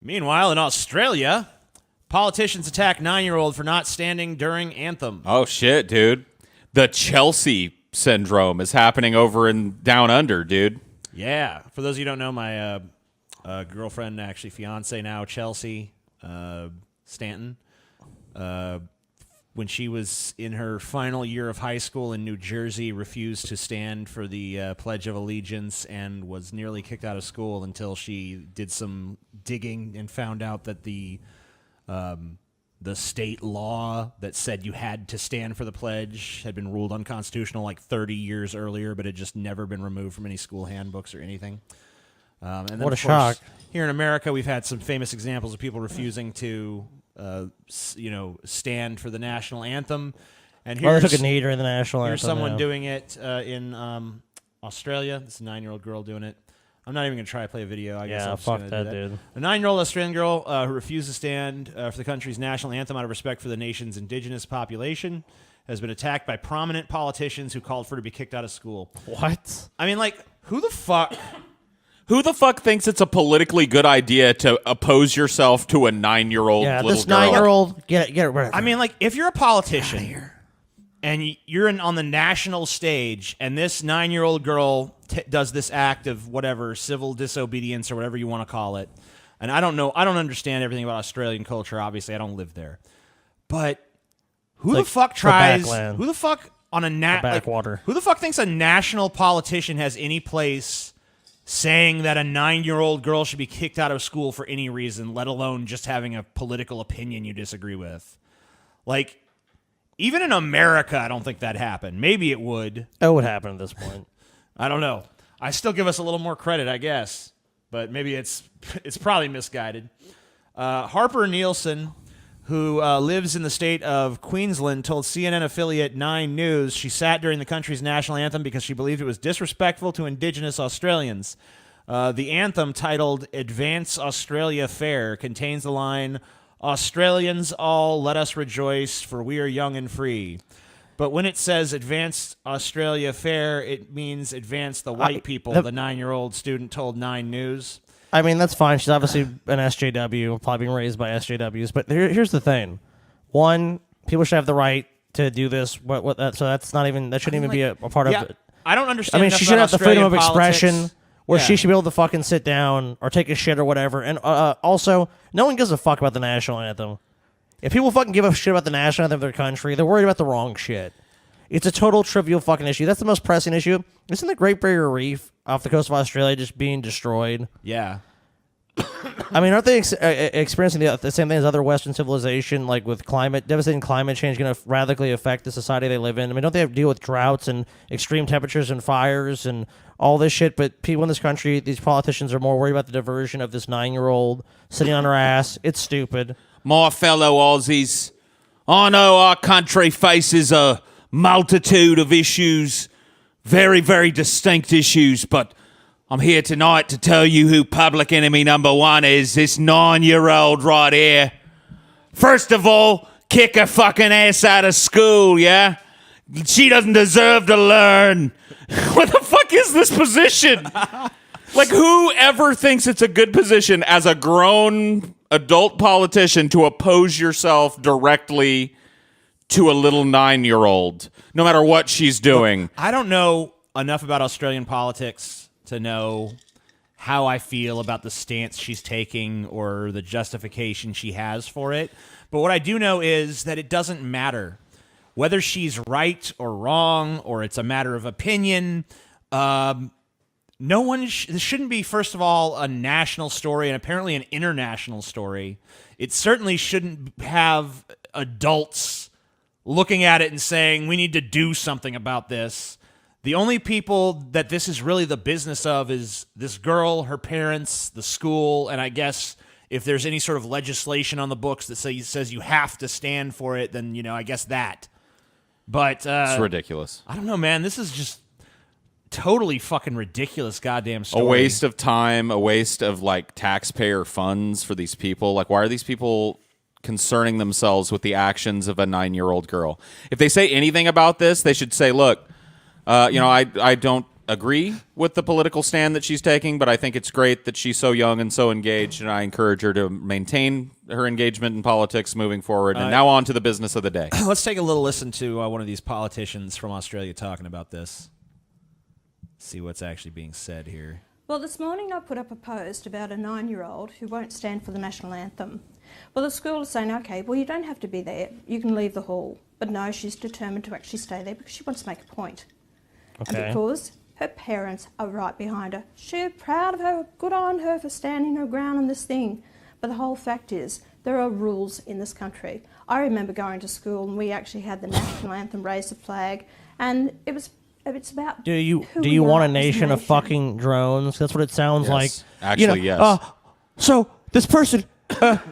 Meanwhile, in Australia, politicians attack 9-year-old for not standing during Anthem. Oh, shit, dude. The Chelsea syndrome is happening over in Down Under, dude. Yeah. For those of you who don't know, my girlfriend, actually fiance now, Chelsea Stanton, when she was in her final year of high school in New Jersey, refused to stand for the Pledge of Allegiance and was nearly kicked out of school until she did some digging and found out that the state law that said you had to stand for the pledge had been ruled unconstitutional like 30 years earlier, but had just never been removed from any school handbooks or anything. And then, what a of course, shock. Here in America, we've had some famous examples of people refusing to stand for the national anthem. And Well, they here's, took a knee during the national here's anthem. someone yeah. doing it in Australia. This is a 9-year-old girl doing it. I'm not even going to try to play a video. I guess Yeah, I'm just fuck gonna that, do dude. A 9-year-old Australian girl who refused to stand for the country's national anthem out of respect for the nation's indigenous population has been attacked by prominent politicians who called for her to be kicked out of school. What? I mean, like, who the fuck... Who the fuck thinks it's a politically good idea to oppose yourself to a 9-year-old Yeah, little this girl? 9-year-old, get rid of I her. mean, like, if you're a politician and you're on the national stage and this 9-year-old girl does this act of whatever, civil disobedience or whatever you want to call it, and I don't understand everything about Australian culture, obviously, I don't live there. But who the fuck tries, backland. who the fuck on a backwater. who the fuck thinks a national politician has any place saying that a 9-year-old girl should be kicked out of school for any reason, let alone just having a political opinion you disagree with? Like, even in America, I don't think that happened. Maybe it would. That would happen at this point. I don't know. I still give us a little more credit, I guess. But maybe it's probably misguided. Harper Nielsen, who lives in the state of Queensland, told CNN affiliate 9 News she sat during the country's national anthem because she believed it was disrespectful to Indigenous Australians. The anthem, titled Advance Australia Fair, contains the line, "Australians all, let us rejoice, for we are young and free." But when it says Advance Australia Fair, it means advance the white people, the 9-year-old student told 9 News. I mean, that's fine. She's obviously an SJW, probably being raised by SJWs. But here's the thing: one, people should have the right to do this. So that's not even that shouldn't even be a part of it. I don't understand. I mean, enough she should about have the freedom of Australian expression politics. where Yeah. she should be able to fucking sit down or take a shit or whatever. And also, no one gives a fuck about the national anthem. If people fucking give a shit about the national anthem of their country, they're worried about the wrong shit. It's a total trivial fucking issue. That's the most pressing issue. Isn't the Great Barrier Reef off the coast of Australia just being destroyed? Yeah. I mean, aren't they experiencing the same thing as other Western civilization, like with devastating climate change going to radically affect the society they live in? I mean, don't they have to deal with droughts and extreme temperatures and fires and all this shit? But people in this country, these politicians are more worried about the diversion of this 9-year-old sitting on her ass. It's stupid. My fellow Aussies, I know our country faces a multitude of issues, very, very distinct issues, but I'm here tonight to tell you who public enemy number 1 is, this 9-year-old right here. First of all, kick her fucking ass out of school, yeah? She doesn't deserve to learn. What the fuck is this position? Like, who ever thinks it's a good position as a grown adult politician to oppose yourself directly to a little 9-year-old, no matter what she's doing? I don't know enough about Australian politics to know how I feel about the stance she's taking or the justification she has for it. But what I do know is that it doesn't matter whether she's right or wrong, or it's a matter of opinion. No one this shouldn't be, first of all, a national story and apparently an international story. It certainly shouldn't have adults looking at it and saying, we need to do something about this. The only people that this is really the business of is this girl, her parents, the school, and I guess if there's any sort of legislation on the books that says you have to stand for it, then, I guess that. But It's ridiculous. I don't know, man. This is just totally fucking ridiculous goddamn story. A waste of time, a waste of, taxpayer funds for these people. Like, why are these people concerning themselves with the actions of a 9-year-old girl? If they say anything about this, they should say, look, I agree with the political stand that she's taking, but I think it's great that she's so young and so engaged, and I encourage her to maintain her engagement in politics moving forward. And now on to the business of the day. Let's take a little listen to one of these politicians from Australia talking about this. See what's actually being said here. Well, this morning I put up a post about a 9-year-old who won't stand for the national anthem. Well, the school is saying, okay, well, you don't have to be there. You can leave the hall. But no, she's determined to actually stay there because she wants to make a point. Okay. And because her parents are right behind her. She's proud of her, good on her for standing her ground on this thing. But the whole fact is, there are rules in this country. I remember going to school and we actually had the national anthem, raise the flag, and it's about Do you who we want are a as nation of fucking drones? That's what it sounds like. Actually, yes. So this person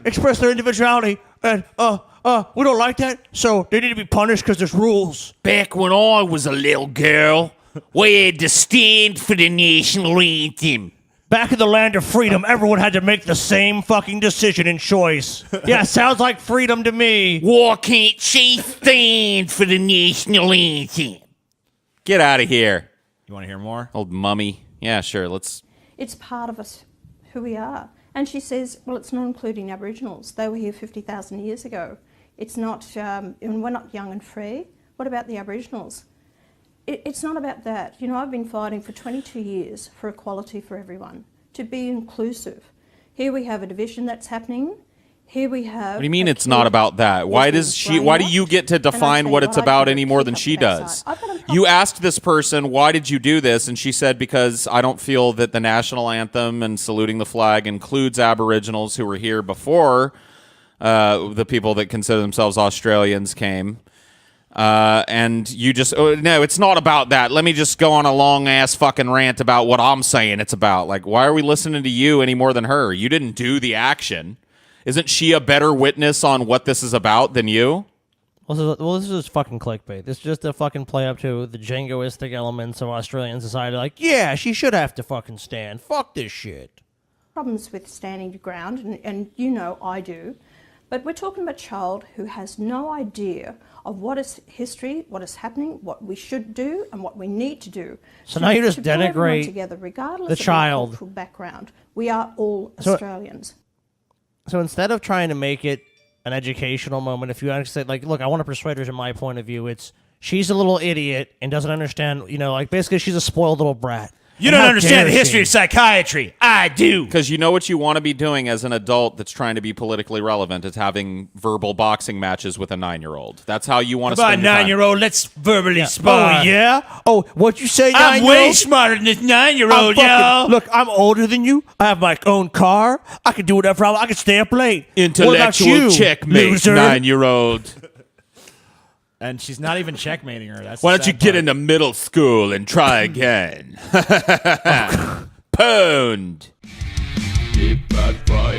expressed their individuality, and we don't like that, so they need to be punished because there's rules. Back when I was a little girl, we had to stand for the national anthem. Back in the land of freedom, everyone had to make the same fucking decision and choice. Yeah, sounds like freedom to me. Why can't she stand for the national anthem? Get out of here. You want to hear more? Old mummy. Yeah, sure, let's... It's part of us, who we are. And she says, well, it's not including Aboriginals. They were here 50,000 years ago. It's not, and we're not young and free. What about the Aboriginals? It's not about that. You know, I've been fighting for 22 years for equality for everyone, to be inclusive. Here we have a division that's happening. Here we have... What do you mean it's not about that? Why do you get to define what it's about any more than she does? You asked this person, why did you do this? And she said, because I don't feel that the national anthem and saluting the flag includes Aboriginals who were here before the people that consider themselves Australians came. And you just, no, it's not about that. Let me just go on a long ass fucking rant about what I'm saying it's about. Like, why are we listening to you any more than her? You didn't do the action. Isn't she a better witness on what this is about than you? Well, this is fucking clickbait. This is just a fucking play up to the jingoistic elements of Australian society. Like, yeah, she should have to fucking stand. Fuck this shit. Problems with standing your ground, and you know I do. But we're talking about a child who has no idea of what is history, what is happening, what we should do, and what we need to do. So now you just to pull everyone denigrate together, regardless the of child. their cultural background. We are all So- Australians. So instead of trying to make it an educational moment, if you actually say, like, look, I want to persuade her to my point of view, it's she's a little idiot and doesn't understand, you know, like basically she's a spoiled little brat. You And don't how understand the dare history she? of psychiatry. I do. Because you know what you want to be doing as an adult that's trying to be politically relevant is having verbal boxing matches with a 9-year-old. That's how you want to About spend your time. 9-year-old, let's verbally spar. Oh, yeah? Oh, what you say, I'm 9-year-old? way smarter than this 9-year-old, yo. Look, I'm older than you. I have my own car. I can do whatever I want. I can stay up late. What about Intellectual you, checkmate, loser? 9-year-old. And she's not even checkmating her. That's Why the don't you sad get part. into middle school and try again? Pwned. Deep Fat Fry